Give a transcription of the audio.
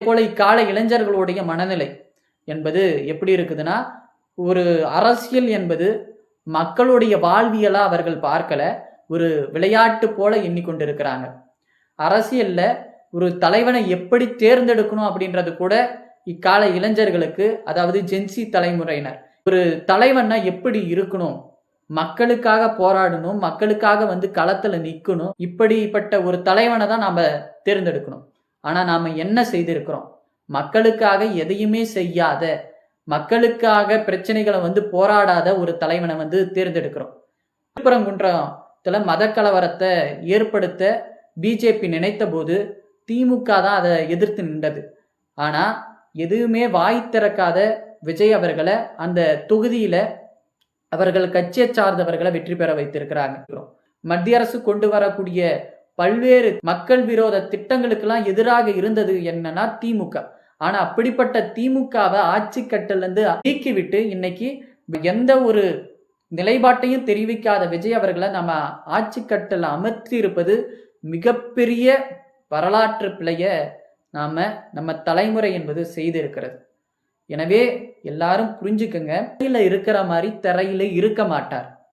போல இக்கால இளைஞர்களுடைய மனநிலை என்பது எப்படி இருக்குதுன்னா, ஒரு அரசியல் என்பது மக்களுடைய வாழ்வியலா அவர்கள் பார்க்கல. ஒரு விளையாட்டு போல எண்ணிக்கொண்டிருக்கிறாங்க. அரசியல்ல ஒரு தலைவனை எப்படி தேர்ந்தெடுக்கணும் அப்படின்றது கூட இக்கால இளைஞர்களுக்கு, அதாவது ஜென்சி தலைமுறையினர், ஒரு தலைவன்னா எப்படி இருக்கணும்? மக்களுக்காக போராடணும், மக்களுக்காக களத்துல நிக்கணும். இப்படிப்பட்ட ஒரு தலைவன தான் நாம தேர்ந்தெடுக்கணும். ஆனா நாம என்ன செய்திருக்கிறோம்? மக்களுக்காக எதையுமே செய்யாத, மக்களுக்காக பிரச்சனைகள போராடாத ஒரு தலைவன தேர்ந்தெடுக்கிறோம். திருப்பரங்குன்றத்துல மதக்கலவரத்த ஏற்படுத்த பிஜேபி நினைத்தபோது, திமுக தான் அத எதிர்த்து நின்றது. ஆனா, எதுவுமே வாய் திறக்காத விஜய் அவர்கள அந்த தொகுதியில அவர்கள் கட்சியை சார்ந்தவர்கள வெற்றி பெற வைத்திருக்கிறாங்க. மத்திய அரசு கொண்டு வரக்கூடிய பல்வேறு மக்கள் விரோத திட்டங்களுக்கெல்லாம் எதிராக இருந்தது என்னன்னா திமுக. ஆனா அப்படிப்பட்ட திமுகவை ஆட்சி கட்டில இருந்து நீக்கிவிட்டு இன்னைக்கு எந்த ஒரு நிலைப்பாட்டையும் தெரிவிக்காத விஜய் அவர்களை நம்ம ஆட்சி கட்டில் அமர்த்தி இருப்பது மிகப்பெரிய வரலாற்று பிழைய நம்ம தலைமுறை என்பது செய்திருக்கிறது. எனவே எல்லாரும் புரிஞ்சுக்கங்க, இருக்கிற மாதிரி தரையில இருக்க மாட்டார்.